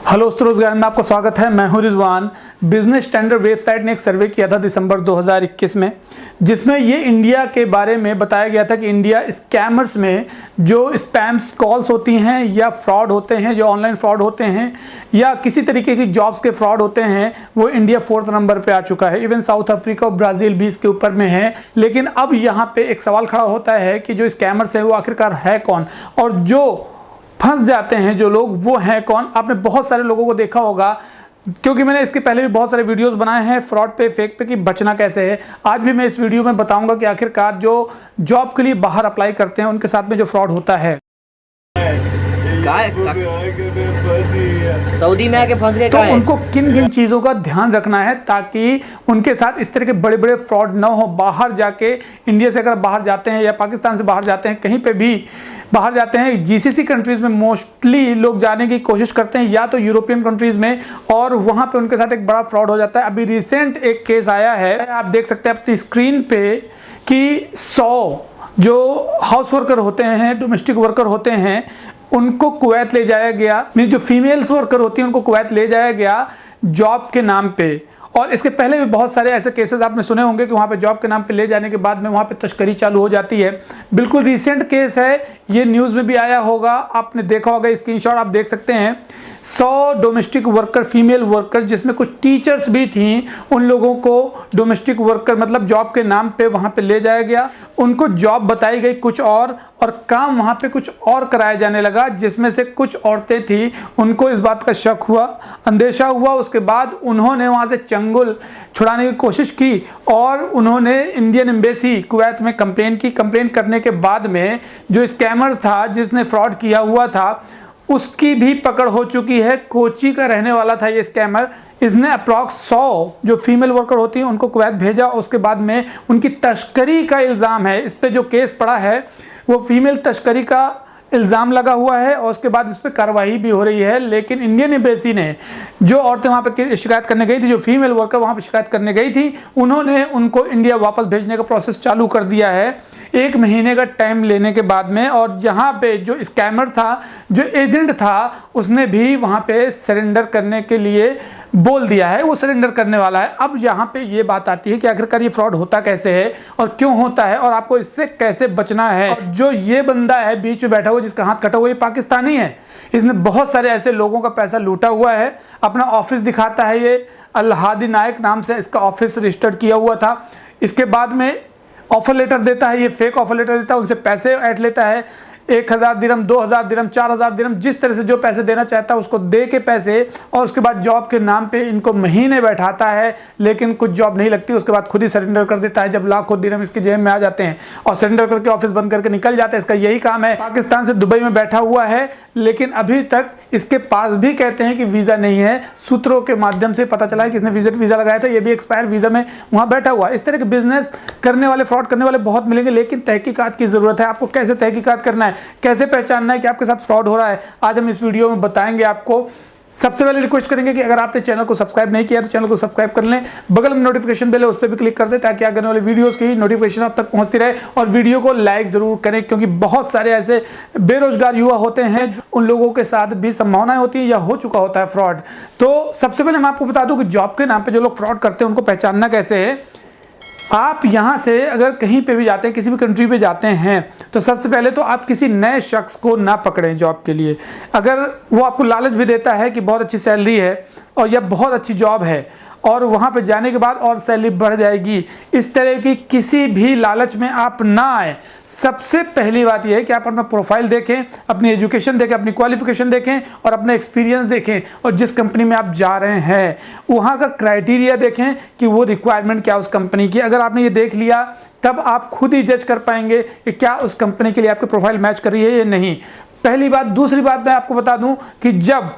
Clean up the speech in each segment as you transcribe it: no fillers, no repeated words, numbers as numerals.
Hello रोजगार में आपको स्वागत है। मैं हूं रिजवान। बिजनेस स्टैंडर्ड वेबसाइट ने एक सर्वे किया था दिसंबर 2021 में, जिसमें ये इंडिया के बारे में बताया गया था कि इंडिया स्कैमर्स में जो स्पैम्स कॉल्स होती हैं या फ्रॉड होते हैं, जो ऑनलाइन फ्रॉड होते हैं या किसी तरीके की जॉब्स के फ्रॉड होते हैं, वो इंडिया 4th नंबर पे आ चुका है। इवन साउथ अफ्रीका और ब्राज़ील भी इसके ऊपर में है। लेकिन अब यहाँ पे एक सवाल खड़ा होता है कि जो स्कैमर्स हैं वो आखिरकार है कौन, और जो फंस जाते हैं जो लोग वो हैं कौन। आपने बहुत सारे लोगों को देखा होगा, क्योंकि मैंने इसके पहले भी बहुत सारे वीडियोस बनाए हैं फ्रॉड पे, फेक पे, कि बचना कैसे है। आज भी मैं इस वीडियो में बताऊंगा कि आखिरकार जो जॉब के लिए बाहर अप्लाई करते हैं उनके साथ में जो फ्रॉड होता है। सऊदी में आके फंस गए, तो उनको किन किन चीज़ों का ध्यान रखना है ताकि उनके साथ इस तरह के बड़े बड़े फ्रॉड ना हो। बाहर जाके, इंडिया से अगर बाहर जाते हैं या पाकिस्तान से बाहर जाते हैं, कहीं पे भी बाहर जाते हैं, जीसीसी कंट्रीज़ में मोस्टली लोग जाने की कोशिश करते हैं, या तो यूरोपियन कंट्रीज़ में, और वहाँ पे उनके साथ एक बड़ा फ्रॉड हो जाता है। अभी रिसेंट एक केस आया है, आप देख सकते हैं अपनी स्क्रीन पे, कि 100 जो हाउस वर्कर होते हैं, डोमेस्टिक वर्कर होते हैं, उनको कुवैत ले जाया गया। मीन जो फीमेल्स वर्कर होती हैं उनको कुवैत ले जाया गया जॉब के नाम पे। और इसके पहले भी बहुत सारे ऐसे केसेस आपने सुने होंगे कि वहाँ पे जॉब के नाम पे ले जाने के बाद में वहाँ पे तस्करी चालू हो जाती है। बिल्कुल रिसेंट केस है, ये न्यूज़ में भी आया होगा, आपने देखा होगा, स्क्रीनशॉट आप देख सकते हैं। 100 डोमेस्टिक वर्कर, फीमेल वर्कर, जिसमें कुछ टीचर्स भी थी, उन लोगों को डोमेस्टिक वर्कर मतलब जॉब के नाम पे वहाँ पे ले जाया गया। उनको जॉब बताई गई कुछ और काम वहाँ पे कुछ और कराया जाने लगा, जिसमें से कुछ औरतें थी, उनको इस बात का शक हुआ, अंदेशा हुआ। उसके बाद उन्होंने वहाँ से चंगुल छुड़ाने की कोशिश की और उन्होंने इंडियन एम्बेसी कुवैत में कंप्लेन की। कंप्लेन करने के बाद में जो स्कैमर था, जिसने फ्रॉड किया हुआ था, उसकी भी पकड़ हो चुकी है। कोची का रहने वाला था ये स्कैमर। इसने अप्रॉक्स 100 जो फीमेल वर्कर होती हैं उनको कुवैत भेजा। उसके बाद में उनकी तस्करी का इल्ज़ाम है, इस पे जो केस पड़ा है वो फीमेल तस्करी का इल्ज़ाम लगा हुआ है, और उसके बाद इस पर कार्रवाई भी हो रही है। लेकिन इंडियन एम्बेसी ने, जो औरतें वहाँ पे शिकायत करने गई थी, जो फीमेल वर्कर वहाँ पे शिकायत करने गई थी, उन्होंने उनको इंडिया वापस भेजने का प्रोसेस चालू कर दिया है 1 महीने का टाइम लेने के बाद में। और यहाँ पे जो स्कैमर था, जो एजेंट था, उसने भी वहाँ पे सरेंडर करने के लिए बोल दिया है, वो सरेंडर करने वाला है। अब यहाँ पे ये बात आती है कि आखिरकार ये फ्रॉड होता कैसे है और क्यों होता है, और आपको इससे कैसे बचना है। और जो ये बंदा है बीच में बैठा हुआ, जिसका हाथ कटा हुआ, ये पाकिस्तानी है। इसने बहुत सारे ऐसे लोगों का पैसा लूटा हुआ है। अपना ऑफिस दिखाता है, ये अल-हादी नायक नाम से इसका ऑफिस रजिस्टर्ड किया हुआ था। इसके बाद में ऑफर लेटर देता है, ये फेक ऑफर लेटर देता है, उनसे पैसे ऐड लेता है, 1000 दिरहम, 2000 दिरहम, 4000 दिरहम, जिस तरह से जो पैसे देना चाहता है उसको दे के पैसे, और उसके बाद जॉब के नाम पे इनको महीने बैठाता है, लेकिन कुछ जॉब नहीं लगती। उसके बाद खुद ही सरेंडर कर देता है जब लाखों दिरहम इसकी जेब में आ जाते हैं, और सरेंडर करके ऑफिस बंद करके निकल जाता है। इसका यही काम है। पाकिस्तान से दुबई में बैठा हुआ है, लेकिन अभी तक इसके पास भी कहते हैं कि वीज़ा नहीं है। सूत्रों के माध्यम से पता चला है कि इसने विजिट वीज़ा लगाया था, ये भी एक्सपायर वीज़ा में वहाँ बैठा हुआ है। इस तरह के बिजनेस करने वाले, फ्रॉड करने वाले बहुत मिलेंगे, लेकिन तहकीकात की ज़रूरत है। आपको कैसे तहकीकात करना है, कैसे पहचानना है कि आपके साथ फ्रॉड हो रहा है, आज हम इस वीडियो में बताएंगे आपको। सबसे पहले रिक्वेस्ट करेंगे कि अगर आपने चैनल को सब्सक्राइब नहीं किया तो चैनल को सब्सक्राइब कर लें, बगल में नोटिफिकेशन बेल है उस पर भी क्लिक कर दें, ताकि आगे आने वाले वीडियोस की नोटिफिकेशन आप तक पहुंचती रहे। और वीडियो को लाइक जरूर करें, क्योंकि बहुत सारे ऐसे बेरोजगार युवा होते हैं, उन लोगों के साथ भी संभावनाएं होती है या हो चुका होता है फ्रॉड। तो सबसे पहले मैं आपको बता दूं कि जॉब के नाम पर जो लोग फ्रॉड करते हैं उनको पहचानना कैसे है। आप यहाँ से अगर कहीं पे भी जाते हैं, किसी भी कंट्री पे जाते हैं, तो सबसे पहले तो आप किसी नए शख्स को ना पकड़ें जॉब के लिए। अगर वो आपको लालच भी देता है कि बहुत अच्छी सैलरी है और यह बहुत अच्छी जॉब है, और वहाँ पे जाने के बाद और सैलरी बढ़ जाएगी, इस तरह की किसी भी लालच में आप ना आए। सबसे पहली बात यह है कि आप अपना प्रोफाइल देखें, अपनी एजुकेशन देखें, अपनी क्वालिफिकेशन देखें और अपना एक्सपीरियंस देखें, और जिस कंपनी में आप जा रहे हैं वहाँ का क्राइटेरिया देखें कि वो रिक्वायरमेंट क्या उस कंपनी की। अगर आपने ये देख लिया, तब आप खुद ही जज कर पाएंगे कि क्या उस कंपनी के लिए आपकी प्रोफाइल मैच कर रही है या नहीं। पहली बात। दूसरी बात मैं आपको बता दूं कि जब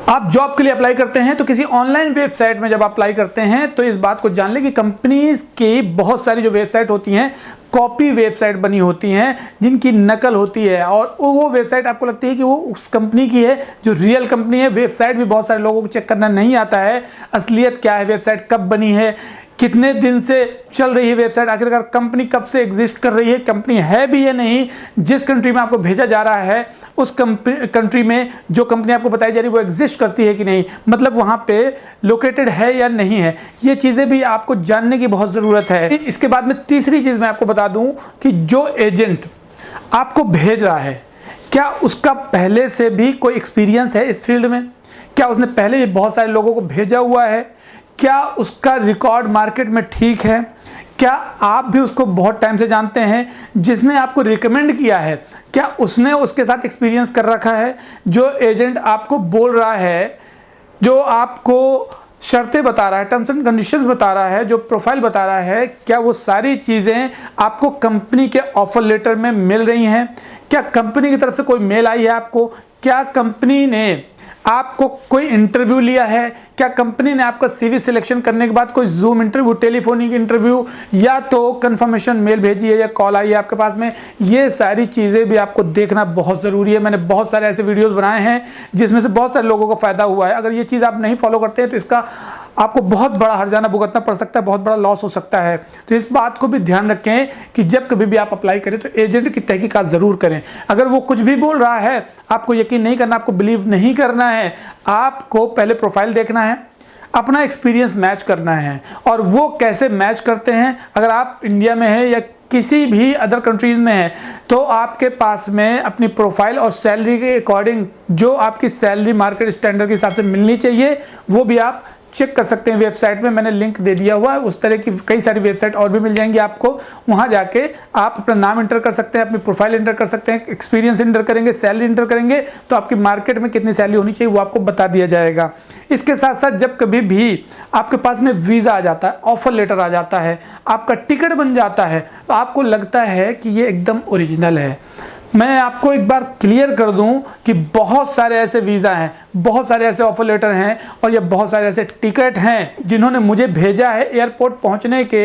आप जॉब के लिए अप्लाई करते हैं, तो किसी ऑनलाइन वेबसाइट में जब अप्लाई करते हैं, तो इस बात को जान लें कि कंपनीज की बहुत सारी जो वेबसाइट होती हैं, कॉपी वेबसाइट बनी होती हैं, जिनकी नकल होती है, और वो वेबसाइट आपको लगती है कि वो उस कंपनी की है जो रियल कंपनी है। वेबसाइट भी बहुत सारे लोगों को चेक करना नहीं आता है, असलियत क्या है, वेबसाइट कब बनी है, कितने दिन से चल रही है वेबसाइट, आखिरकार कंपनी कब से एग्जिस्ट कर रही है, कंपनी है भी या नहीं, जिस कंट्री में आपको भेजा जा रहा है उस कंट्री में जो कंपनी आपको बताई जा रही है वो एग्जिस्ट करती है कि नहीं, मतलब वहाँ पे लोकेटेड है या नहीं है, ये चीज़ें भी आपको जानने की बहुत ज़रूरत है। इसके बाद में तीसरी चीज़ मैं आपको बता दूँ कि जो एजेंट आपको भेज रहा है क्या उसका पहले से भी कोई एक्सपीरियंस है इस फील्ड में, क्या उसने पहले बहुत सारे लोगों को भेजा हुआ है, क्या उसका रिकॉर्ड मार्केट में ठीक है, क्या आप भी उसको बहुत टाइम से जानते हैं, जिसने आपको रिकमेंड किया है क्या उसने उसके साथ एक्सपीरियंस कर रखा है, जो एजेंट आपको बोल रहा है, जो आपको शर्तें बता रहा है, टर्म्स एंड कंडीशंस बता रहा है, जो प्रोफाइल बता रहा है, क्या वो सारी चीज़ें आपको कंपनी के ऑफर लेटर में मिल रही हैं, क्या कंपनी की तरफ से कोई मेल आई है आपको, क्या कंपनी ने आपको कोई इंटरव्यू लिया है, क्या कंपनी ने आपका सीवी सिलेक्शन करने के बाद कोई जूम इंटरव्यू, टेलीफोनिक इंटरव्यू या तो कंफर्मेशन मेल भेजी है या कॉल आई है आपके पास में, ये सारी चीज़ें भी आपको देखना बहुत ज़रूरी है। मैंने बहुत सारे ऐसे वीडियोस बनाए हैं जिसमें से बहुत सारे लोगों को फ़ायदा हुआ है। अगर ये चीज़ आप नहीं फॉलो करते हैं तो इसका आपको बहुत बड़ा हर्जाना भुगतना पड़ सकता है, बहुत बड़ा लॉस हो सकता है। तो इस बात को भी ध्यान रखें कि जब कभी भी आप अप्लाई करें तो एजेंट की तहकीकात ज़रूर करें। अगर वो कुछ भी बोल रहा है आपको यकीन नहीं करना, आपको बिलीव नहीं करना है, आपको पहले प्रोफाइल देखना है, अपना एक्सपीरियंस मैच करना है। और वो कैसे मैच करते हैं, अगर आप इंडिया में हैं या किसी भी अदर कंट्रीज में है तो आपके पास में अपनी प्रोफाइल और सैलरी के अकॉर्डिंग जो आपकी सैलरी मार्केट स्टैंडर्ड के हिसाब से मिलनी चाहिए वो भी आप चेक कर सकते हैं। वेबसाइट में मैंने लिंक दे दिया हुआ है, उस तरह की कई सारी वेबसाइट और भी मिल जाएंगी आपको, वहां जाके आप अपना नाम इंटर कर सकते हैं, अपनी प्रोफाइल इंटर कर सकते हैं, एक्सपीरियंस इंटर करेंगे, सैलरी इंटर करेंगे तो आपकी मार्केट में कितनी सैलरी होनी चाहिए वो आपको बता दिया जाएगा। इसके साथ साथ जब कभी भी आपके पास में वीज़ा आ जाता है, ऑफर लेटर आ जाता है, आपका टिकट बन जाता है तो आपको लगता है कि ये एकदम ओरिजिनल है। मैं आपको एक बार क्लियर कर दूं कि बहुत सारे ऐसे वीज़ा हैं, बहुत सारे ऐसे ऑफर लेटर हैं और ये बहुत सारे ऐसे टिकट हैं जिन्होंने मुझे भेजा है एयरपोर्ट पहुंचने के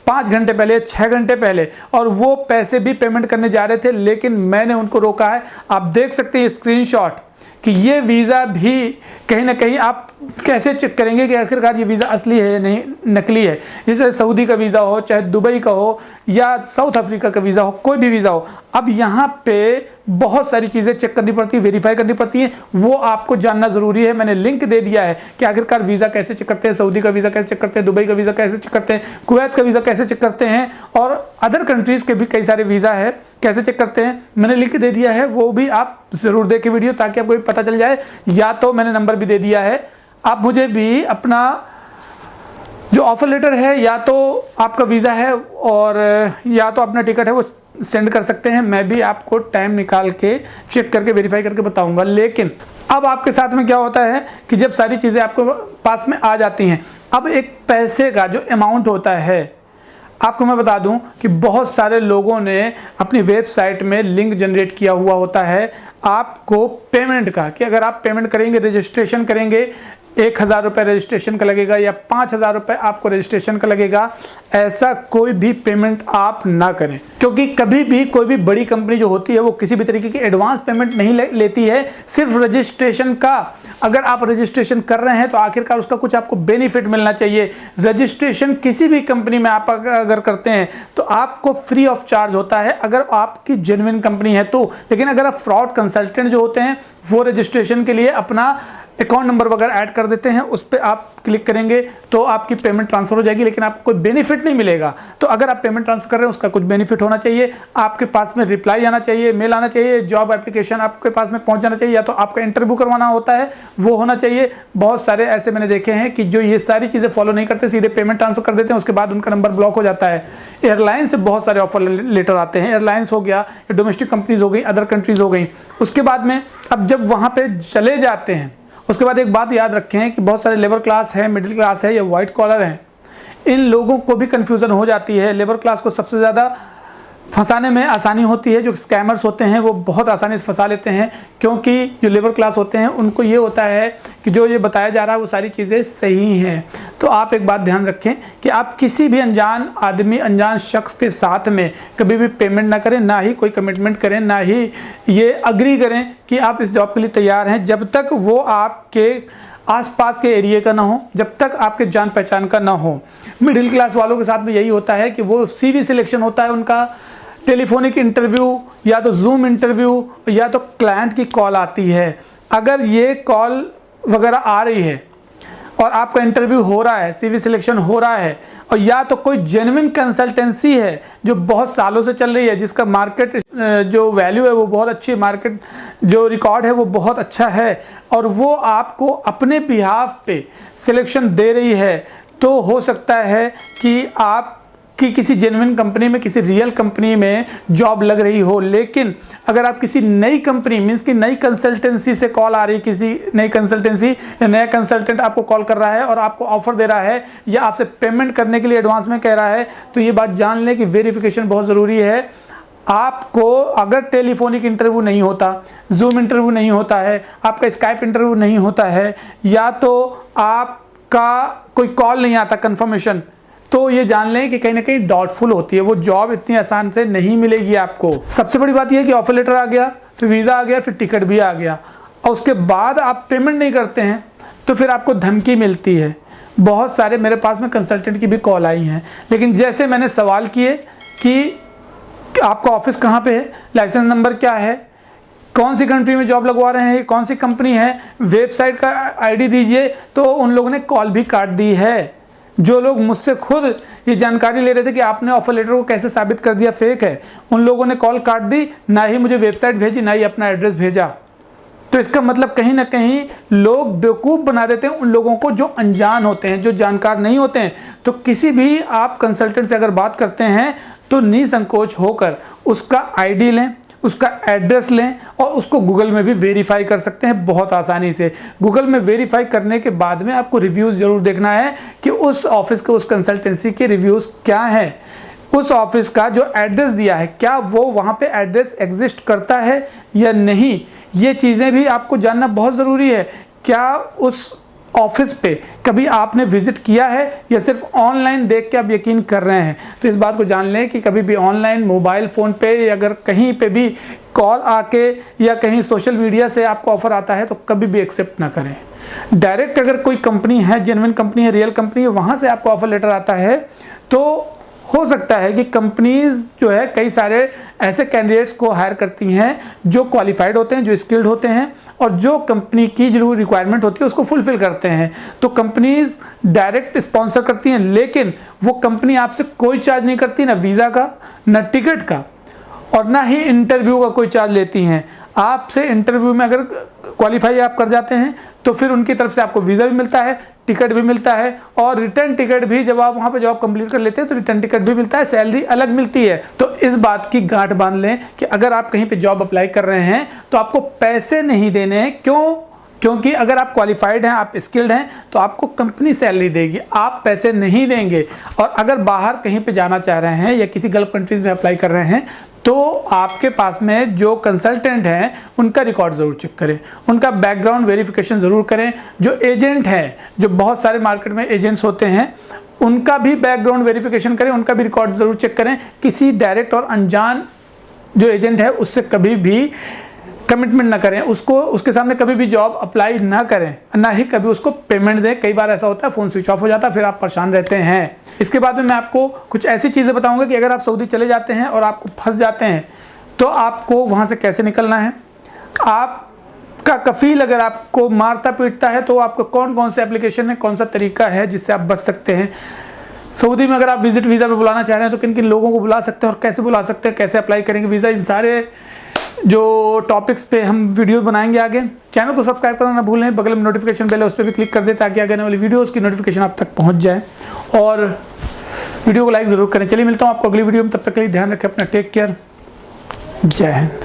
5 घंटे पहले, 6 घंटे पहले, और वो पैसे भी पेमेंट करने जा रहे थे लेकिन मैंने उनको रोका है। आप देख सकते हैं स्क्रीनशॉट कि ये वीज़ा भी कहीं ना कहीं आप कैसे चेक करेंगे कि आखिरकार ये वीज़ा असली है या नहीं नकली है। जैसे सऊदी का वीज़ा हो, चाहे दुबई का हो या साउथ अफ्रीका का वीज़ा हो, कोई भी वीज़ा हो, अब यहाँ पे बहुत सारी चीज़ें चेक करनी पड़ती है, वेरीफाई करनी पड़ती हैं, वो आपको जानना ज़रूरी है। मैंने लिंक दे दिया है कि आखिरकार वीज़ा कैसे चेक करते हैं, सऊदी का वीज़ा कैसे चेक करते हैं, दुबई का वीज़ा कैसे चेक करते हैं, कुवैत का वीज़ा कैसे चेक करते हैं और अदर कंट्रीज़ के भी कई सारे वीज़ा है कैसे चेक करते हैं। मैंने लिंक दे दिया है, वो भी आप ज़रूर देखें वीडियो ताकि आपको भी पता चल जाए, या तो मैंने नंबर भी दे दिया है, आप मुझे भी अपना जो ऑफर लेटर है या तो आपका वीज़ा है और या तो अपना टिकट है वो सेंड कर सकते हैं। मैं भी आपको टाइम निकाल के चेक करके वेरीफाई करके बताऊंगा। लेकिन अब आपके साथ में क्या होता है कि जब सारी चीज़ें आपको पास में आ जाती हैं, अब एक पैसे का जो अमाउंट होता है, आपको मैं बता दूं कि बहुत सारे लोगों ने अपनी वेबसाइट में लिंक जनरेट किया हुआ होता है आपको पेमेंट का, कि अगर आप पेमेंट करेंगे, रजिस्ट्रेशन करेंगे, 1000 रुपये रजिस्ट्रेशन का लगेगा या 5000 रुपये आपको रजिस्ट्रेशन का लगेगा। ऐसा कोई भी पेमेंट आप ना करें, क्योंकि कभी भी कोई भी बड़ी कंपनी जो होती है वो किसी भी तरीके की एडवांस पेमेंट नहीं लेती है, सिर्फ रजिस्ट्रेशन का। अगर आप रजिस्ट्रेशन कर रहे हैं तो आखिरकार उसका कुछ आपको बेनिफिट मिलना चाहिए। रजिस्ट्रेशन किसी भी कंपनी में आप अगर करते हैं तो आपको फ्री ऑफ चार्ज होता है अगर आपकी जेन्युइन कंपनी है तो। लेकिन अगर आप फ्रॉड कंसल्टेंट जो होते हैं वो रजिस्ट्रेशन के लिए अपना अकाउंट नंबर वगैरह ऐड कर देते हैं, उस पर आप क्लिक करेंगे तो आपकी पेमेंट ट्रांसफर हो जाएगी, लेकिन आपको कोई बेनिफिट नहीं मिलेगा। तो अगर आप पेमेंट ट्रांसफर कर रहे हैं उसका कुछ बेनिफिट होना चाहिए, आपके पास में रिप्लाई आना चाहिए, मेल आना चाहिए, जॉब एप्लीकेशन आपके पास में पहुंच जाना चाहिए, या तो आपका इंटरव्यू करवाना होता है वो होना चाहिए। बहुत सारे ऐसे मैंने देखे हैं कि जो ये सारी चीज़ें फॉलो नहीं करते, सीधे पेमेंट ट्रांसफर कर देते हैं, उसके बाद उनका नंबर ब्लॉक हो जाता है। एयरलाइन से बहुत सारे ऑफर लेटर आते हैं, एयरलाइंस हो गया, डोमेस्टिक कंपनीज हो गई, अदर कंट्रीज हो गई। उसके बाद में अब जब वहाँ पर चले जाते हैं उसके बाद एक बात याद रखें कि बहुत सारे लेबर क्लास है, मिडिल क्लास है या वाइट कॉलर हैं, इन लोगों को भी कन्फ्यूज़न हो जाती है। लेबर क्लास को सबसे ज़्यादा फंसाने में आसानी होती है, जो स्कैमर्स होते हैं वो बहुत आसानी से फंसा लेते हैं, क्योंकि जो लेबर क्लास होते हैं उनको ये होता है कि जो ये बताया जा रहा है वो सारी चीज़ें सही हैं। तो आप एक बात ध्यान रखें कि आप किसी भी अनजान आदमी, अनजान शख्स के साथ में कभी भी पेमेंट ना करें, ना ही कोई कमिटमेंट करें, ना ही ये अग्री करें कि आप इस जॉब के लिए तैयार हैं, जब तक वो आपके आसपास के एरिया का ना हो, जब तक आपके जान पहचान का ना हो। मिडिल क्लास वालों के साथ भी यही होता है कि वो CV सिलेक्शन होता है उनका, टेलीफोनिक इंटरव्यू या तो जूम इंटरव्यू या तो क्लाइंट की कॉल आती है। अगर ये कॉल वगैरह आ रही है और आपका इंटरव्यू हो रहा है, CV सिलेक्शन हो रहा है, और या तो कोई जेन्युइन कंसल्टेंसी है जो बहुत सालों से चल रही है, जिसका मार्केट जो वैल्यू है वो बहुत अच्छी है, मार्केट जो रिकॉर्ड है वो बहुत अच्छा है, और वो आपको अपने बिहाफ पे सिलेक्शन दे रही है, तो हो सकता है कि आप कि किसी जेन्युइन कंपनी में, किसी रियल कंपनी में जॉब लग रही हो। लेकिन अगर आप किसी नई कंपनी मीन्स कि नई कंसल्टेंसी से कॉल आ रही, किसी नई कंसल्टेंसी या नया कंसल्टेंट आपको कॉल कर रहा है और आपको ऑफर दे रहा है या आपसे पेमेंट करने के लिए एडवांस में कह रहा है, तो ये बात जान लें कि वेरिफिकेशन बहुत ज़रूरी है। आपको अगर टेलीफोनिक इंटरव्यू नहीं होता, जूम इंटरव्यू नहीं होता है, आपका स्काइप इंटरव्यू नहीं होता है, या तो आपका कोई कॉल नहीं आता कंफर्मेशन, तो ये जान लें कि कहीं ना कहीं डाउटफुल होती है, वो जॉब इतनी आसान से नहीं मिलेगी आपको। सबसे बड़ी बात यह है कि ऑफर लेटर आ गया, फिर वीज़ा आ गया, फिर टिकट भी आ गया, और उसके बाद आप पेमेंट नहीं करते हैं तो फिर आपको धमकी मिलती है। बहुत सारे मेरे पास में कंसल्टेंट की भी कॉल आई हैं, लेकिन जैसे मैंने सवाल किए कि आपका ऑफिस कहाँ पे है, लाइसेंस नंबर क्या है, कौन सी कंट्री में जॉब लगवा रहे हैं, कौन सी कंपनी है, वेबसाइट का ID दीजिए, तो उन लोगों ने कॉल भी काट दी है। जो लोग मुझसे खुद ये जानकारी ले रहे थे कि आपने ऑफर लेटर को कैसे साबित कर दिया फेक है, उन लोगों ने कॉल काट दी, ना ही मुझे वेबसाइट भेजी, ना ही अपना एड्रेस भेजा। तो इसका मतलब कहीं ना कहीं लोग बेवकूफ़ बना देते हैं उन लोगों को जो अनजान होते हैं, जो जानकार नहीं होते हैं। तो किसी भी आप कंसल्टेंट से अगर बात करते हैं तो निसंकोच होकर उसका ID लें, उसका एड्रेस लें, और उसको गूगल में भी वेरीफाई कर सकते हैं बहुत आसानी से। गूगल में वेरीफाई करने के बाद में आपको रिव्यूज़ ज़रूर देखना है कि उस ऑफिस के, उस कंसल्टेंसी के रिव्यूज़ क्या हैं, उस ऑफिस का जो एड्रेस दिया है क्या वो वहाँ पे एड्रेस एग्जिस्ट करता है या नहीं। ये चीज़ें भी आपको जानना बहुत ज़रूरी है। क्या उस ऑफिस पे कभी आपने विजिट किया है या सिर्फ ऑनलाइन देख के आप यकीन कर रहे हैं। तो इस बात को जान लें कि कभी भी ऑनलाइन मोबाइल फ़ोन पे या अगर कहीं पे भी कॉल आके या कहीं सोशल मीडिया से आपको ऑफ़र आता है तो कभी भी एक्सेप्ट ना करें। डायरेक्ट अगर कोई कंपनी है, जेन्युइन कंपनी है, रियल कंपनी है, वहाँ से आपको ऑफ़र लेटर आता है, तो हो सकता है कि कंपनीज जो है कई सारे ऐसे कैंडिडेट्स को हायर करती हैं जो क्वालिफाइड होते हैं, जो स्किल्ड होते हैं, और जो कंपनी की जो रिक्वायरमेंट होती है उसको फुलफिल करते हैं। तो कंपनीज डायरेक्ट स्पॉन्सर करती हैं, लेकिन वो कंपनी आपसे कोई चार्ज नहीं करती, ना वीज़ा का, ना टिकट का, और ना ही इंटरव्यू का कोई चार्ज लेती हैं। आपसे इंटरव्यू में अगर क्वालिफाई आप कर जाते हैं तो फिर उनकी तरफ से आपको वीज़ा भी मिलता है, टिकट भी मिलता है, और रिटर्न टिकट भी जब आप वहाँ पे जॉब कंप्लीट कर लेते हैं तो रिटर्न टिकट भी मिलता है, सैलरी अलग मिलती है। तो इस बात की गांठ बांध लें कि अगर आप कहीं पे जॉब अप्लाई कर रहे हैं तो आपको पैसे नहीं देने हैं। क्यों? क्योंकि अगर आप क्वालिफाइड हैं, आप स्किल्ड हैं, तो आपको कंपनी सैलरी देगी, आप पैसे नहीं देंगे। और अगर बाहर कहीं पे जाना चाह रहे हैं या किसी गल्फ कंट्रीज़ में अप्लाई कर रहे हैं तो आपके पास में जो कंसल्टेंट हैं उनका रिकॉर्ड ज़रूर चेक करें, उनका बैकग्राउंड वेरिफिकेशन ज़रूर करें। जो एजेंट हैं, जो बहुत सारे मार्केट में एजेंट्स होते हैं, उनका भी बैकग्राउंड वेरिफिकेशन करें, उनका भी रिकॉर्ड ज़रूर चेक करें। किसी डायरेक्ट और अनजान जो एजेंट है उससे कभी भी कमिटमेंट ना करें, उसको उसके सामने कभी भी जॉब अप्लाई ना करें, ना ही कभी उसको पेमेंट दें। कई बार ऐसा होता है फ़ोन स्विच ऑफ हो जाता है, फिर आप परेशान रहते हैं। इसके बाद में मैं आपको कुछ ऐसी चीज़ें बताऊंगा कि अगर आप सऊदी चले जाते हैं और आपको फंस जाते हैं तो आपको वहाँ से कैसे निकलना है। आपका कफ़ील अगर आपको मारता पीटता है तो आपको कौन कौन से एप्लीकेशन है, कौन सा तरीका है जिससे आप बच सकते हैं। सऊदी में अगर आप विजिट वीज़ा पे बुलाना चाह रहे हैं तो किन किन लोगों को बुला सकते हैं और कैसे बुला सकते हैं, कैसे अप्लाई करेंगे वीज़ा, इन सारे जो टॉपिक्स पे हम वीडियो बनाएंगे आगे। चैनल को सब्सक्राइब करना ना भूलें, बगल में नोटिफिकेशन बेल है उस पर भी क्लिक कर दें ताकि आगे आने वाली वीडियोस की नोटिफिकेशन आप तक पहुंच जाए, और वीडियो को लाइक ज़रूर करें। चलिए मिलता हूँ आपको अगली वीडियो में, तब तक के लिए ध्यान रखें अपना, टेक केयर, जय हिंद।